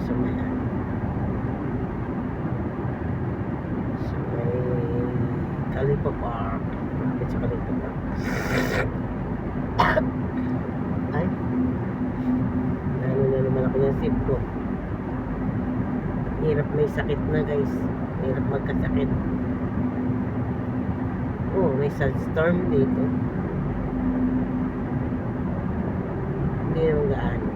sa may Khalifa Park. Malapit sa Khalifa Park. Ay, lalo na naman ako yung sip ko. Hirap, may sakit na guys. Hirap magkasakit. Oh, may sandstorm dito. Hindi naman gaano.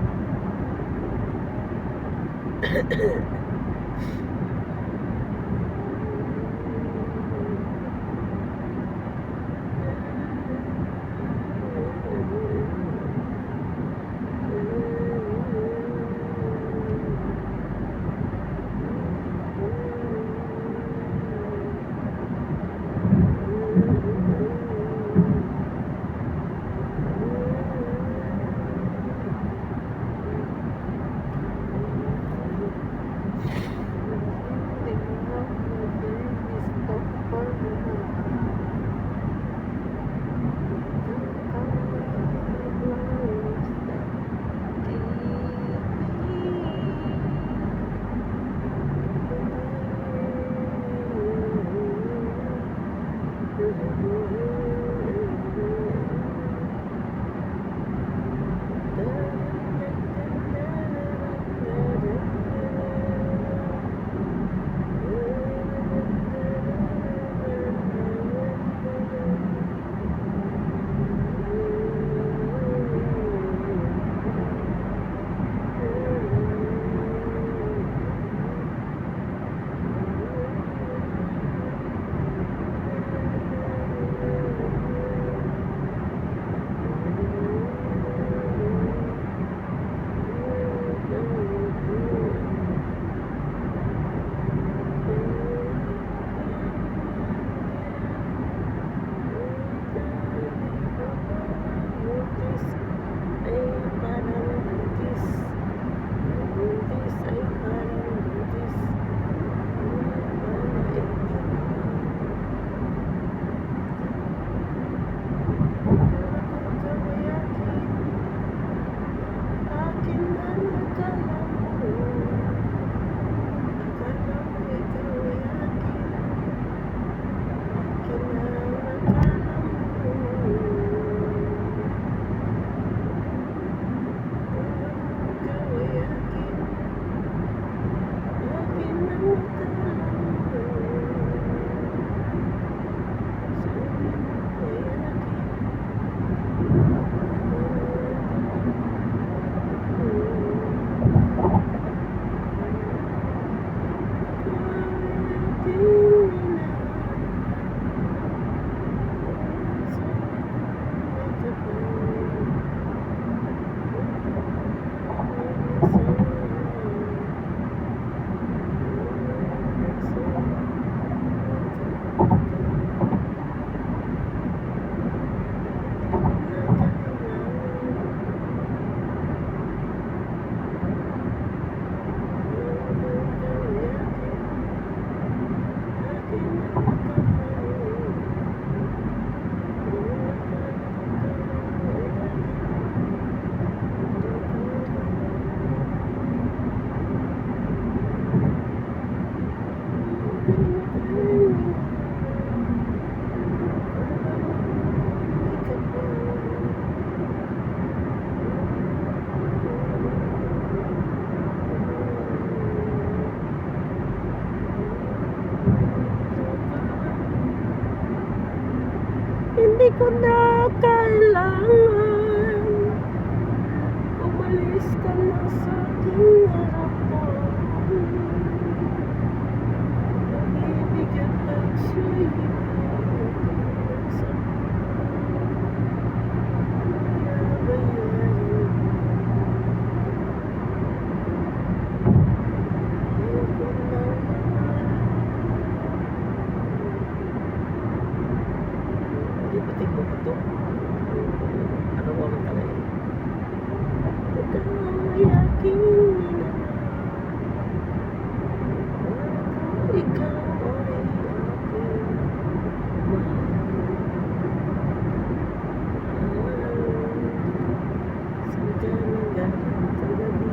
Hindi ko na kailangan umalis ka na sa aking harapan. Nag-ibigay lang sa'yo sa bayan. Ayoko na. Ipatig mo pa to. Ano mo naman talaga? Ikaw ay aking minamahal. Ikaw ay aking mahal. Sadya na galing sa gabi.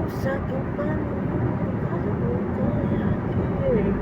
Sa aking panahon, akala ko kaya akin.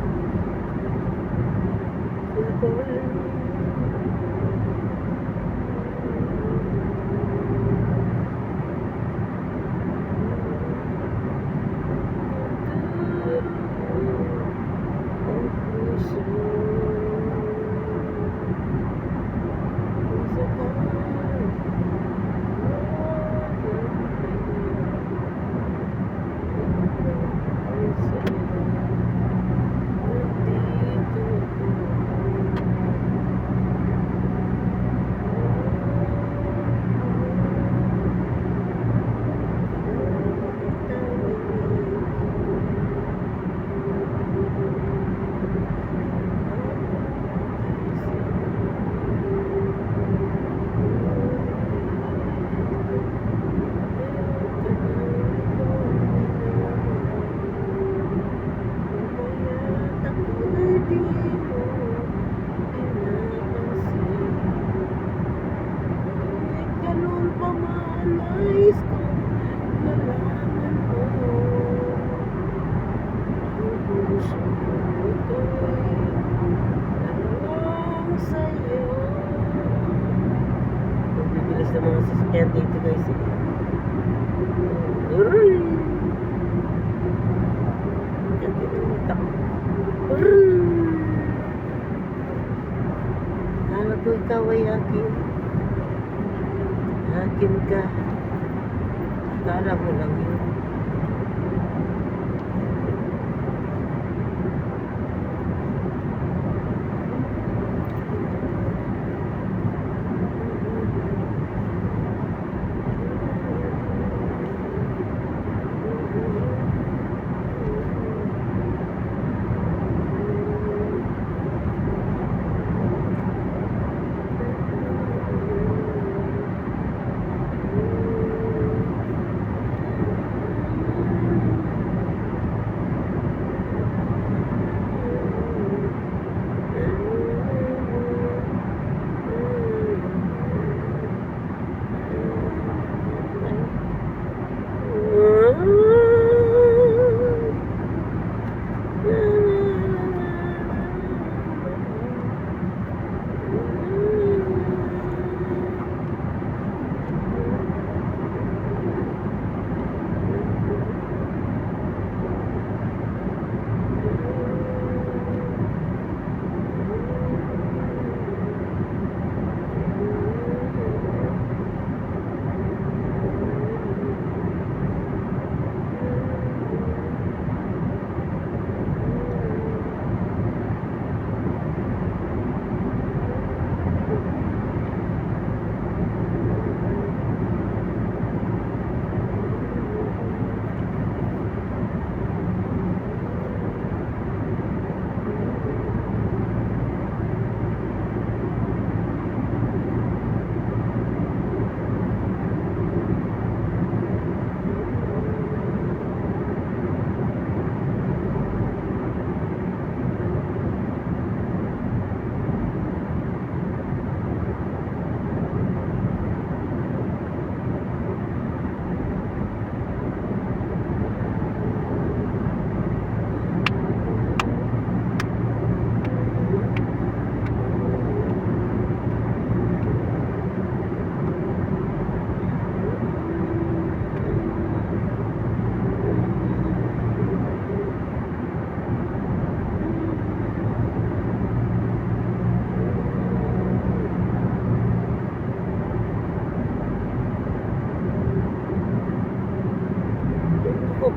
Nais ko malaman mo ang puso ko'y tanong sa'yo. Magbibilis na mga sasakyan dito guys. Uray! Ganda ng mata ko. Uray! Kala ko ikaw ay akin. Akin ka. Akala mo lang yun.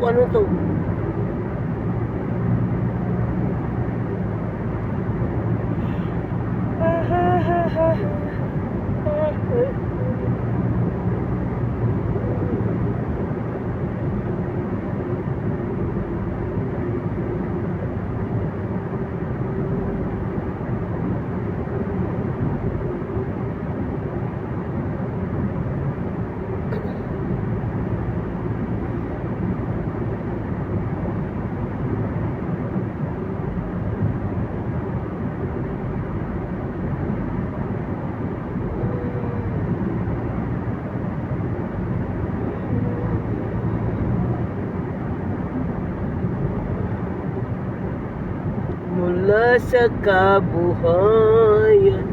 Ano to? sa kabuhayan.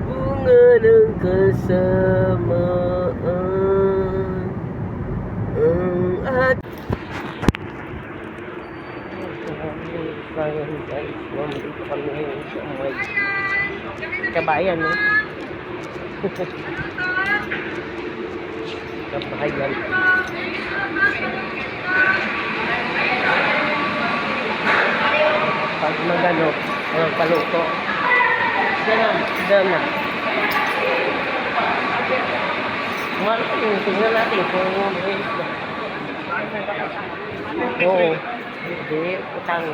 Bunga ng kasamaan ang at ngayon guys, nandito kami ngayon sa may kabayan, no? Kabayan. Pag magano, paluto. Diyan na. Tingnan natin kung oo. Hindi, utang.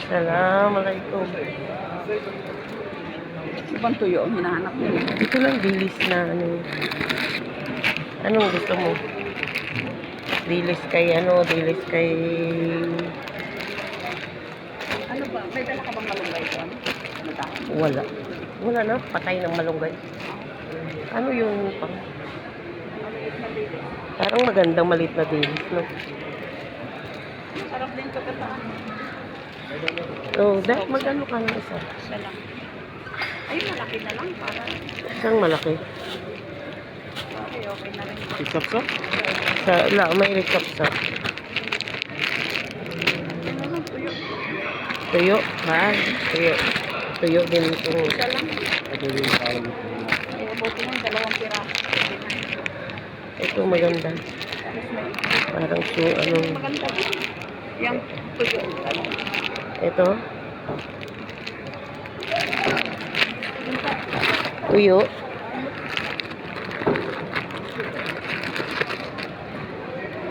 Assalamualaikum. Ibang tuyo ang hinahanap mo. Ito lang dilis na ano. Anong gusto mo? Dilis kay ano, dilis kay... Ano ba? May dala ka bang malunggay doon? Wala. Wala na, patay ng malunggay. Ano yung pang... Parang magandang maliit na dilis, no? Sarap din ito kataan. Oh, dahil magano ka ng isa? Isa lang. Ay, malaki na lang para. Isang malaki. Okay, okay na rin. Ikapsa? May ikapsa. Ano lang, tuyo. Tuyo, ha? Tuyo. Tuyo din ito. Isa lang. Ito yung parang. Eh, buti na yung 2 piraso. Ito maganda. Tapos may Parang anong... maganda din. Yung tuyo. Ano? Ito. Tuyo.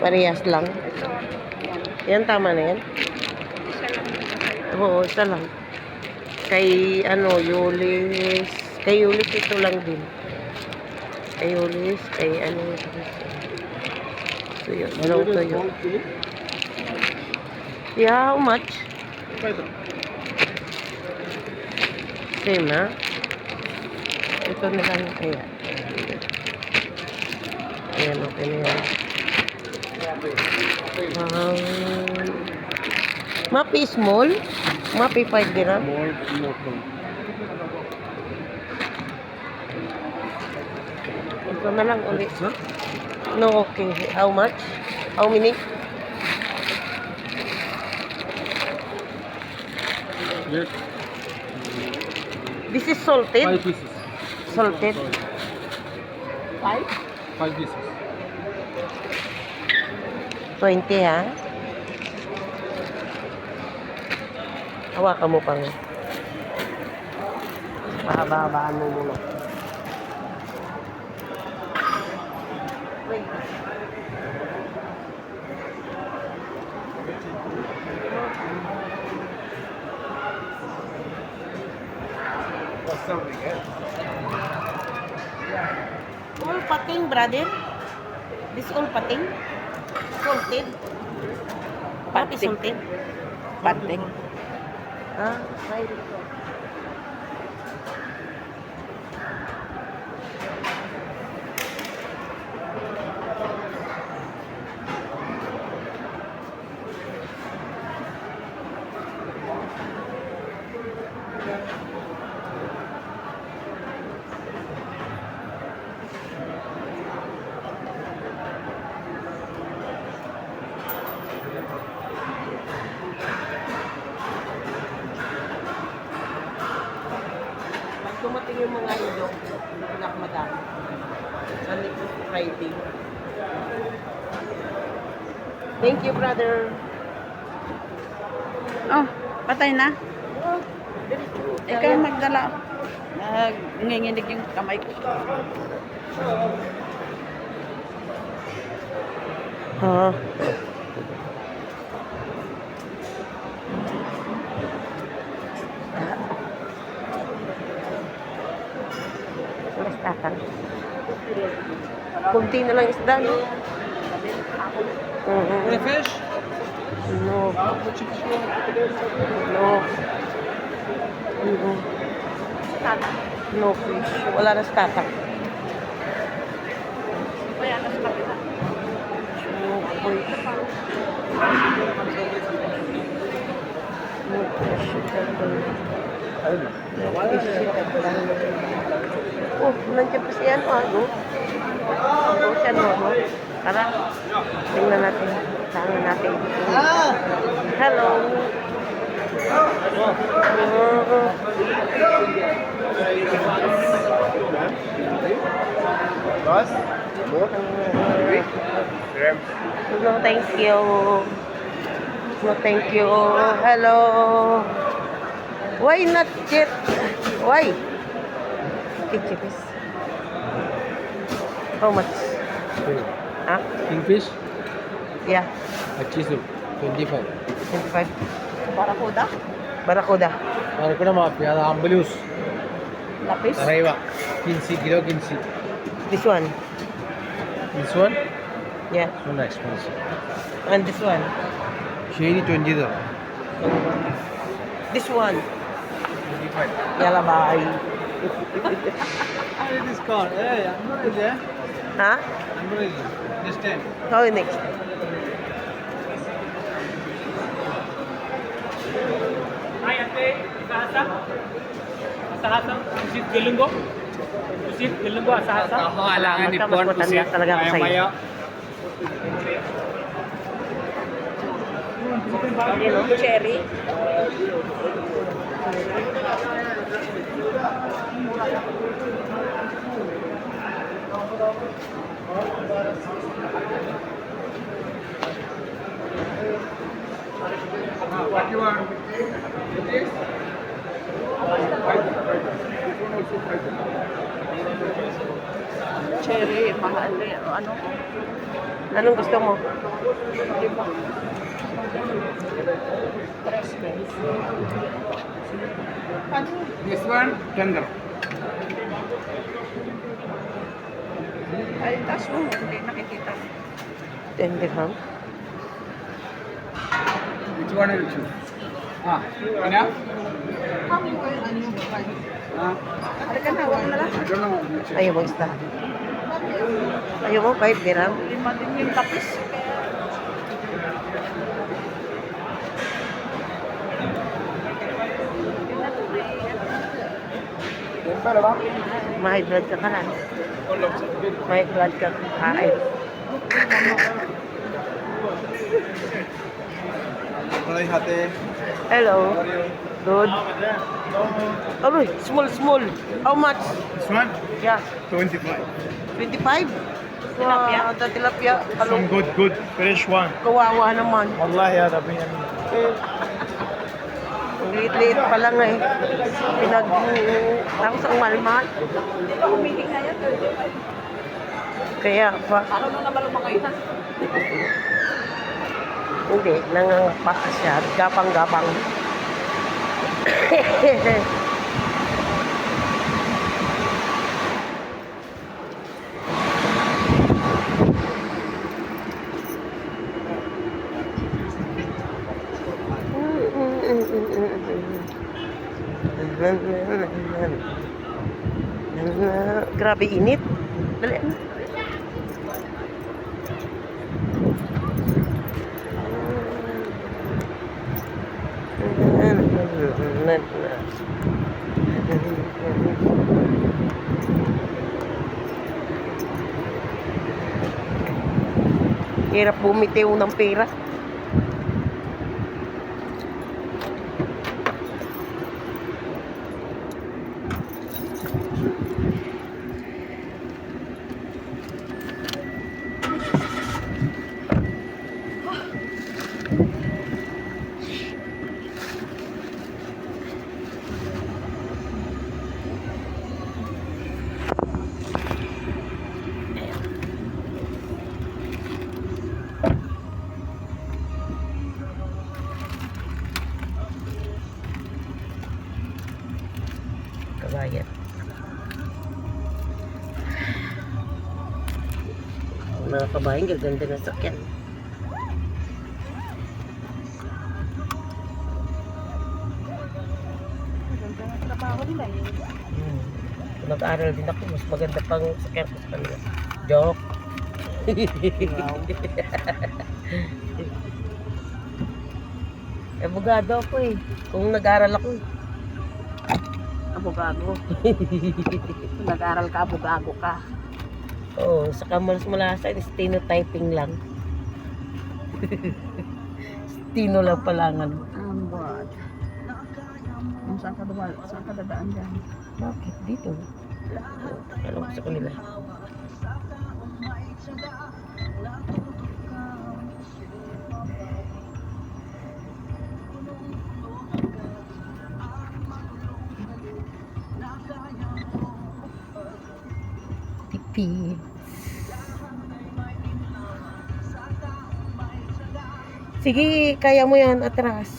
Parehas lang. Ito. Yan, Yan. tama na yan. Isa lang. Oo, isa lang. Kay, ano, Yulis. Kay Yulis ito lang din. Kay Yulis, kay ano. Tuyo. Anong tuyo? Yeah, how much? Same, ha? Ito na lang kaya. Ayan, okay na yan. Mapi small? Mapi 5 dirham? Ito na lang ulit. No, okay. How much? How many? Yes. This is salted? 5 pieces. Salted? 5? 5 pieces. 20, ha? Hawakan mo pa nga. Mahaba-habaan mo muna. Wait. All pating, brother? This all pating? Salted? Pati salted? Pati. Ah, right. Dumating yung mga idok, pinakamadami. Sa next Friday. Thank you, brother. Oh, patay na. Ikaw magdala. Nanginginig yung kamay ko. Ha? Tatang. Kunti na lang isda, no? fish? No. No. No fish. Wala na sa tatang. Kaya nasa kapila. No fish. No fish. Oh, nandiyan pa si ano, ano? Oh, si ano, ano? Tara, tingnan natin. Tangan natin. Hello. Boss? No, thank you. No, thank you. Hello. Why not yet? Why? Kitchipis. How much? Huh? Kingfish? Yeah, Chisu. 25. 25. Barakuda. Barakuda. Ano ko na mga piyada ambalus. Lapis. Taraywa. 15 kilo, 15. This one. This one? Yeah. No, not expensive. And this one. Shady 20 though. This one. 25. Yalla, bye. How is this car? Hey, I'm not ready. Ha? I'm not ready. This time. Oh, next. Hi, ate. Asahasa? Asahasa? Pusit galunggo? Pusit galunggo, asahasa? Kailangan ni Pon, pusit. Talaga ako sa'yo. Cherry. What you want? This? Cherry, mahal eh. Ano? Anong gusto mo? This one, tender. Ay, taas mo. Hindi nakikita. 10 dirham. Which one will choose? Enough? Halika na, huwag na lang. I don't know which. Ayaw mo isda. Ayaw mo 5 dirham. Lima din yung tapis. May blood ka na. May blood ka kain. Malay hati. Hello. Good. Aroy, small. How much? This one, Yeah. 25. 25? Tilapia? Wow, the tilapia. Some good, fresh one. Kawawa naman. Wallahi hada bin. Ang liit-liit pa lang eh. Tapos ang mahal-mahal. Humihingi nga yan. Kaya pa, Ano nung naman mga ihan? hindi, nangangapa siya. Gapang-gapang. Grabe init. Dali. Hirap bumitiw ng pera. Kabayan. mga kabayan, gaganda na sakyan. Ganda ng trabaho nila eh. Kung nag-aaral din ako, mas maganda pang sakyan ko sa kanila. Joke. Wow. Abogado ako eh. Kung nag-aaral ako eh. Abogado. Kung nag-aral ka, abogado ka. Oo, sa Kamalas Malasa, stenotyping lang. Steno lang palangan. Ang bad. Saan ka dadaan dyan? Bakit? Dito. Alam ko sa kanila. Tipid. Sige, kaya mo yan, atras.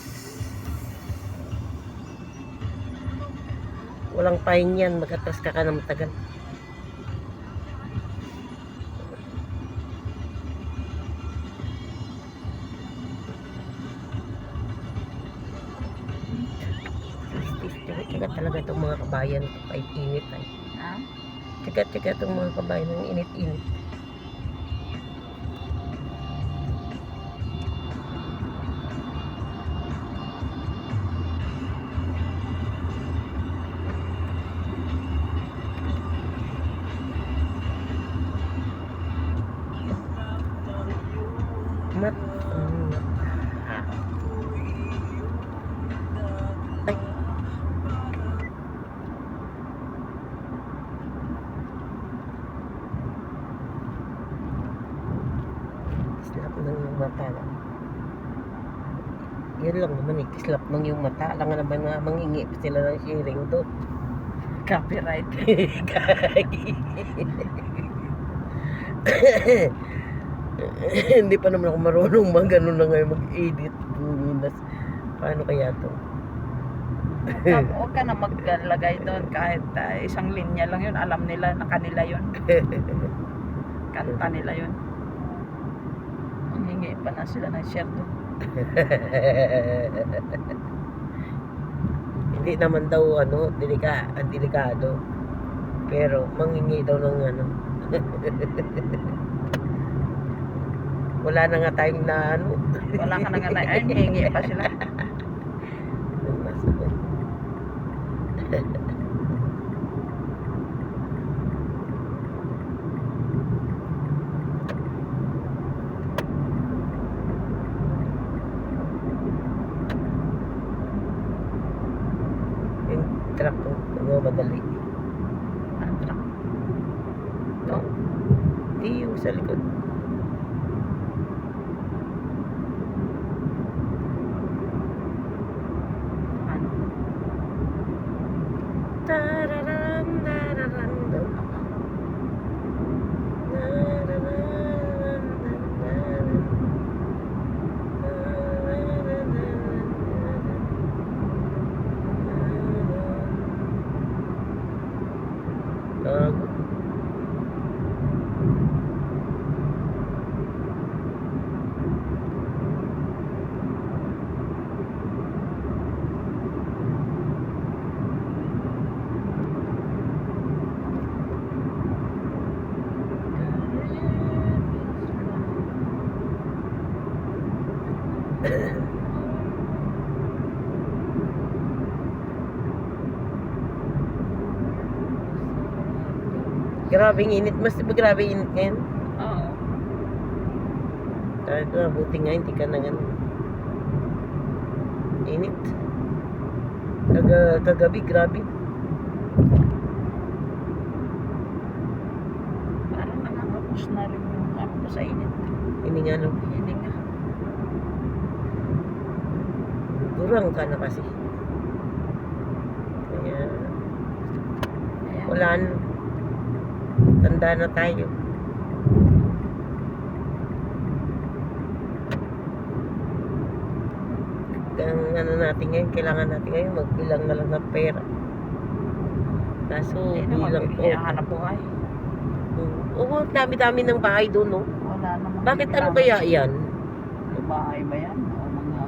Walang pahin yan, mag-atras ka ng matagal. Tsaga talaga itong mga kabayan, kahit init ay. Ha? Tsaga itong mga kabayan, ang init-init. Mat. Ay. Slap ng mata lang. Yun lang naman eh. Slap ng yung mata. Alam nga naman nga mangingi pa sila ng sharing doon. Copyright. Gagi. Hindi pa naman ako marunong mag-ano na ngayon mag-edit. Minas. Paano kaya to? Huwag ka na maglagay doon kahit isang linya lang yun. Alam nila na kanila yun. Kanta nila yun. Hingi pa na sila ng share doon. Hindi naman daw delikado. Pero mangingi daw ng ano. Wala na nga tayong na ano. Wala ka na nga na, ay, hingi pa sila. Yung truck ko, madali. Ang truck. No? Hindi yung sa likod. Ano? Tararam, tararam, dum. Tararam, tararam. Tago. Grabing init. Mas grabe init ngayon. Oo. Kahit na, buti nga hindi ka na ganun. Init. Kagabi, grabe. Parang nakakapos na rin yung ako ko sa init. Hindi nga lang. Hindi nga. Durang ka na kasi. Kaya, Ayan. wala na. Tanda na tayo. Ang ano natin ngayon, kailangan natin ngayon magbilang na lang ng pera. Kaso, Hindi na bilang ko. maghanap buhay. Oo, dami-dami ng bahay doon, no? wala namang Bakit ano ginagawa. kaya yan? Bahay ba yan? O mga,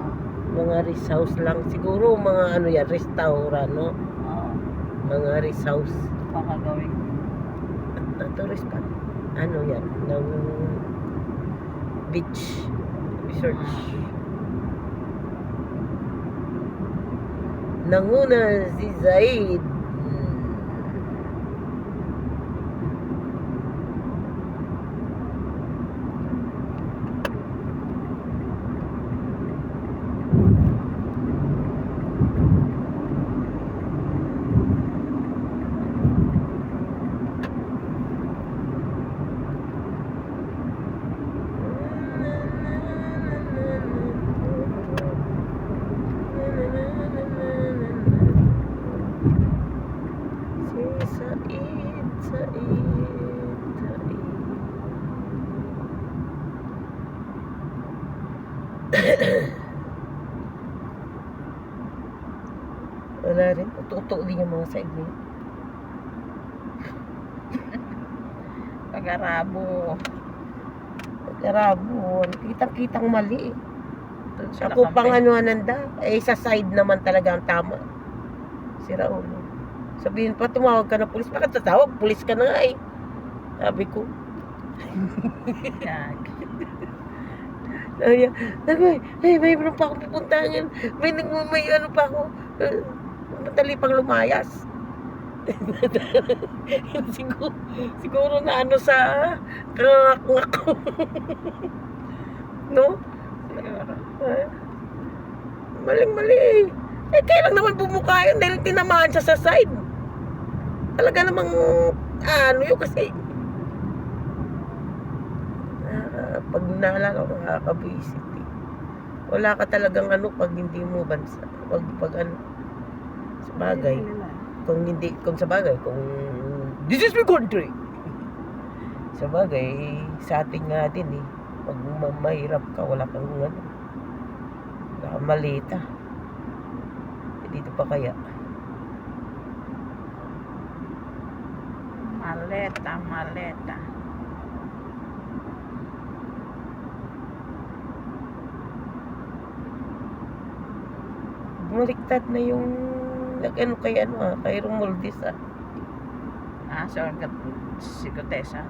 Mga rest house lang. Siguro mga ano yan, restaurant, no? Mga rest house. baka gawing At tourist spot. Ano yan? Ng beach resort. Nanguna si Zaid. Si Said, Said. Wala rin. Tutok din yung mga side niya. pag-arabo. Karabon. Kitang-kitang mali. Doon sila Ako pang kampi. ano ananda. Eh, sa side naman talaga ang tama. Si Raul. Sabihin pa, tumawag ka na pulis. Bakit tatawag? Pulis ka na nga eh. Sabi ko. Yag. Ay, may meron pa akong pupuntahan. May ano pa ako. Madali pang lumayas. siguro na ano sa kangak ko. No? Siguro. Maling-mali. Eh, kailang naman bumuka yun dahil tinamaan siya sa side. Talaga namang, ano yun kasi. Pag naalala ko, nakakabisit eh. Wala ka talagang ano pag hindi mo bansa. Pag ano, sa bagay. Kung sa bagay, kung this is my country. Sa bagay, sa atin nga din eh. Pag mahirap ka, wala kang ano. Wala kang malita. Dito pa kaya. Maleta. Bumaliktad na yung ano kay Romualdez ah. So, si Gutesa.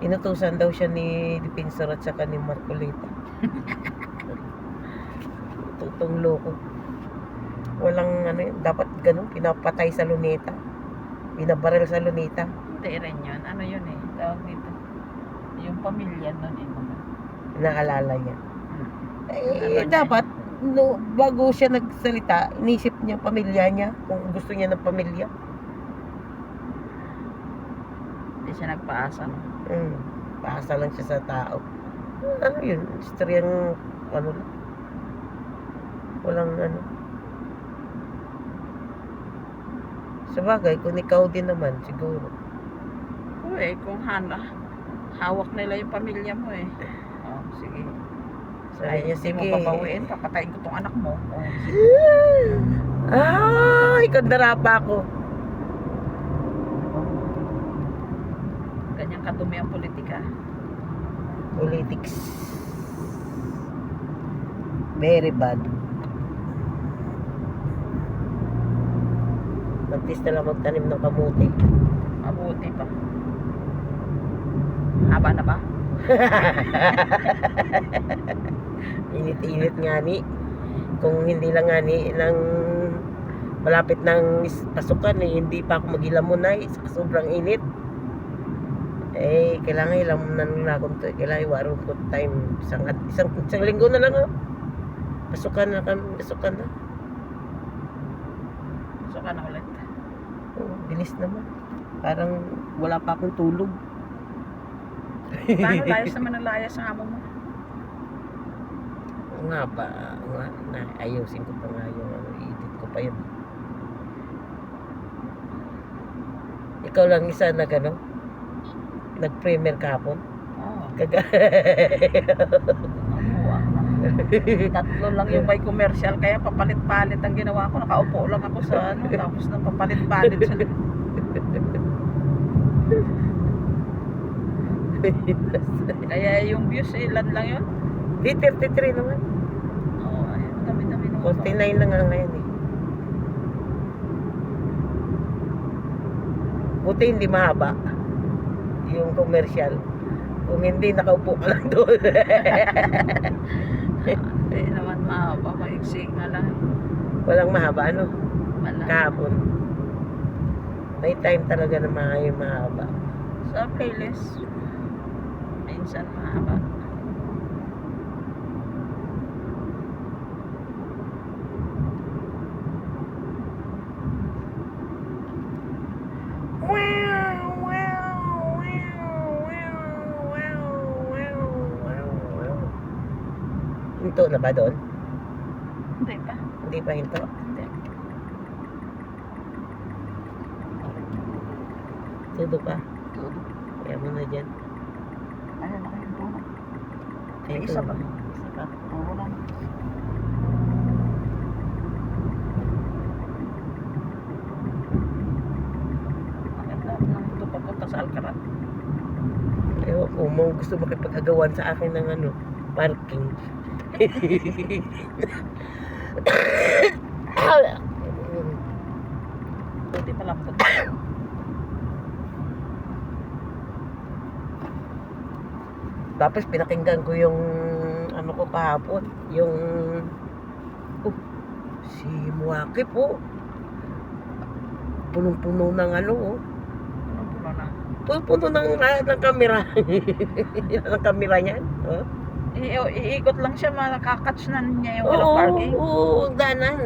Inutusan daw siya ni Defensor at saka ni Marcoleta. Tutong loko. Walang ano yun, dapat ganun, pinapatay sa luneta. Binabaril sa luneta. Hindi rin yun. Ano yun eh? Tawag dito. Yung pamilya nun eh. Naalala niya. Ano niya? Dapat, no, bago siya nagsalita, inisip niya ang pamilya niya, kung gusto niya ng pamilya. Hindi siya nagpaasa. No? Paasa lang siya sa tao. Ano yun, istoryang, ano lang. Walang ano. Sa bagay, kung ikaw din naman, siguro. Uy, kung hawak nila yung pamilya mo eh. Oh, sige. Sabi niya, Hindi mo sige. babawiin, papatayin ko tong anak mo. Oh, Ay, kandara pa ako. Ganyang kadumi ang politika. Politics. Very bad. Magtis na lang magtanim ng kamuti. Mabuti pa. Haba na ba? Init-init nga ni. Kung hindi lang nga ni ng malapit ng pasukan eh, hindi pa ako magilamunay sa sobrang init. Eh, kailangan ilamunan na akong to. Kailangan iwarong ko time. Isang linggo na lang pasukan na. So ka na ulit. Oh, bilis naman. Parang wala pa akong tulog. Paano layas naman ang layas sa amo mo? Nga ba? Ayusin ko pa nga yung i-edit ko pa yun. Ikaw lang isa na gano'n? Nag-premiere kahapon? Oo. Kaga... Namuwang na. Tatlo lang yung may commercial, kaya papalit-palit ang ginawa ko. Nakaupo lang ako sa ano, tapos nang papalit-palit sa Kaya yung views, ilan lang yun? Di, 33 naman. Oo, ayun. Dami-dami naman. 49 lang nga ngayon eh. Buti hindi mahaba. Yung commercial. Kung hindi, nakaupo ka lang doon. Hindi naman mahaba. Maiksi nga lang. Walang mahaba, ano? Wala. Kahapon. May time talaga na mahaba. Sa playlist, minsan mahaba. Hinto na ba doon? Hindi pa. Hindi pa hinto. Hindi. Tudo pa. Todo. Kaya mo na dyan. Ayun, nakayunto na. May Hinto isa na. pa. Isa pa. Oo lang. Bakit lahat ng ito papunta sa Alcarat? Ewan ko, mo gusto makipag-agawan sa akin ng ano, parking. Buti pala po. Tapos pinakinggan ko yung ano ko kahapon, yung si Muwaki po. Punong-puno ng ano, Ano po na? puno ng kamera. Ng kamera niyan. Oh. Iikot lang siya, makakatch na niya yung walang parking. Oo, ganan.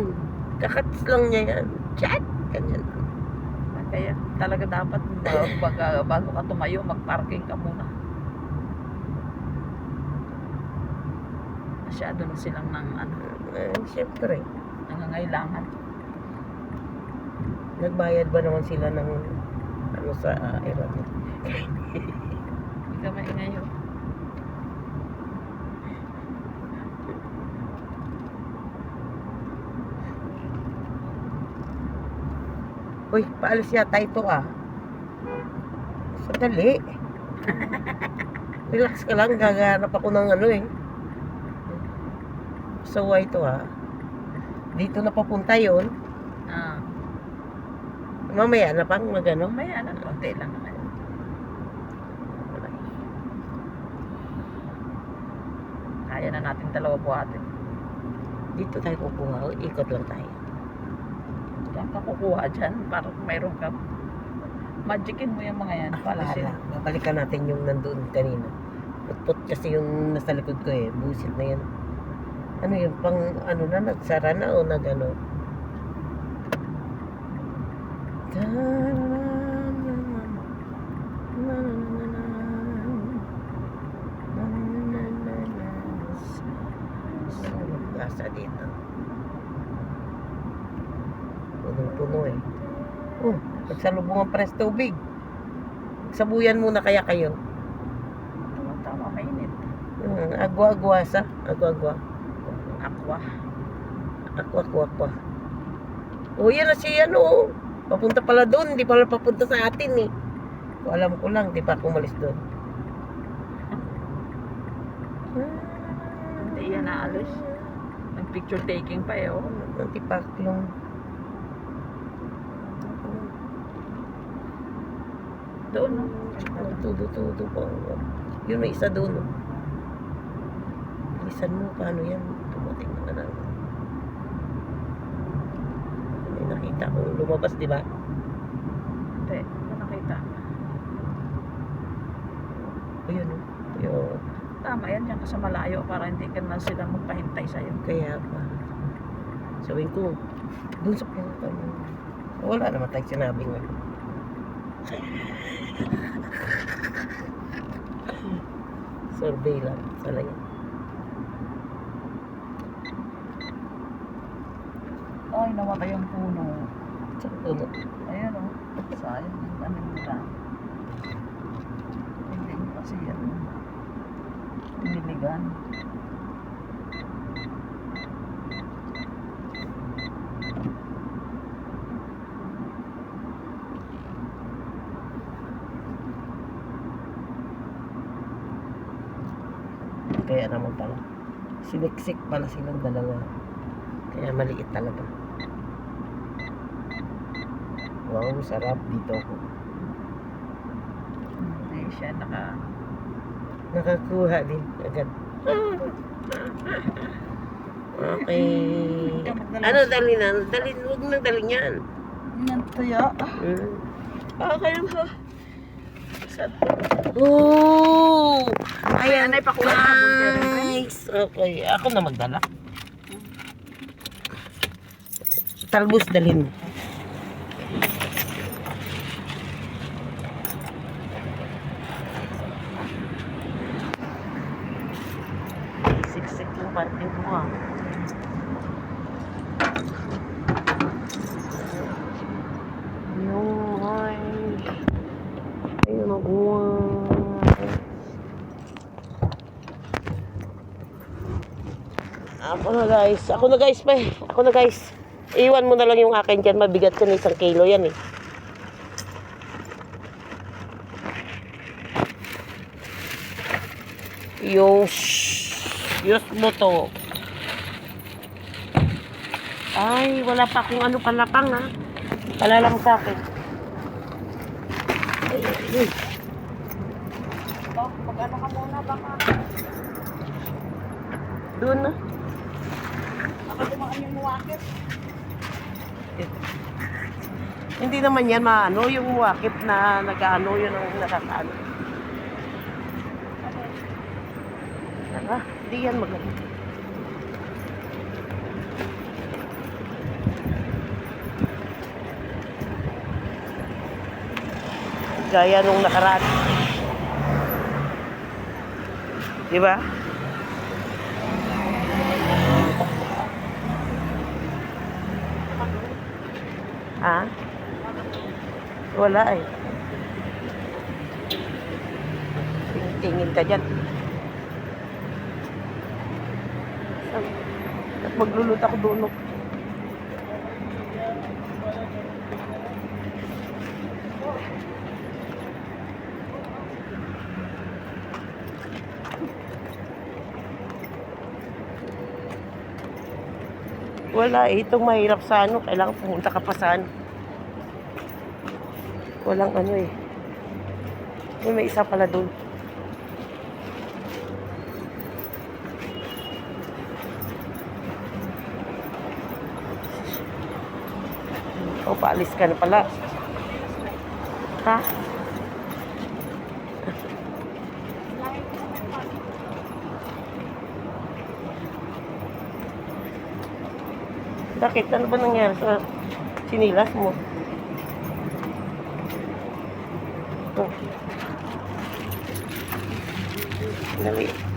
Kakats lang niya yan. Chat! Ganyan. Kaya talaga dapat bago ka tumayo, mag-parking ka muna. Masyado na silang Siyempre. nangangailangan. Nagbayad ba naman sila ng ano sa Iran? Hindi ka maingay yun. Uy, paalis yata ito ah. Sandali. Relax ka lang, gaganap ako ng ano eh. So, ito ah. Dito na papunta yun. Ah, Mamaya na pang magano. mamaya na, konti lang naman. Kaya na natin dalawa buhatin. Dito tayo kukuha. Ikot lang tayo. Diyan ka kukuha dyan, para mayroon ka. Magicin mo yung mga yan. Palasin. Bahala. Babalikan natin yung nandun kanina. Putput kasi yung nasa likod ko eh. Busit na yan. Ano yun? Pang ano na? Nagsara na o nag-ano? Nasa dito. Punong-puno eh. Oh, nagsalubungan pa rin sa tubig. Sabuyan muna kaya kayo. Tama, mainit. Agwa-agwasa. Agwa-agwa. Aqua. Aqua. Oh, yan na si ano. Oh. Papunta pala doon. Hindi pala papunta sa atin eh. So, alam ko lang, di pa ako umalis doon. Hindi yan naalis. Nag-picture taking pa eh. Oh. Antipaklong. Doon, no? Tudo po. Yun, may isa doon. Oh. Bilisan mo, paano yan? Tumating na lang. May nakita ko lumabas, di ba? Hindi, hindi nakita. Ayun, oh. Yung, Tama yan, dyan ka sa malayo para hindi ka na sila magpahintay sa'yo. kaya pa. Sabihin ko, doon sa pinaka mo. Wala naman tayong sinabi nga. Survey lang. Sana yan. Ay, namatay yung puno. Sa puno. Ayan o. Sayang yung ano nila. Hindi mo kasi yan. Piniligan. kaya naman pala. Siniksik pala silang dalawa. Kaya maliit talaga. Wow, sarap dito ako. Hindi siya Nakakuha din agad. Okay. Ano dalhin na? Dalhin, huwag na dalhin yan. Nantuyo. Okay lang ha. Oh! Ayan, ay pakuha na bunker. Nice. Okay, ako na magdala. Talbos dalhin mo. Siksik yung parting ko ah. Ay. Ayun ang Ako na guys, pa. Ako na guys. Iwan mo na lang yung akin dyan. Mabigat yan, 1 kilo yan eh. Yung use mo to. Ay, wala pa akong ano palapang ha. Palalang sa akin. Mag-ano ka muna baka. Doon na. Baka dumaan yung muwakit. Hindi naman yan maano, yung wakit na nag-ano, yun ang nakakaano. Hindi yan maganda. Gaya nung nakaraan. Di ba? Ha? Wala eh. Tingin ka dyan. At maglulot ako doon. Wala eh. Itong mahirap sa ano. Kailangan pumunta ka pa sa ano. Walang ano eh. May isa pala doon. O, paalis ka na pala. Ha? Bakit? Ano ba nangyari sa sinilas mo? Oh. Dali.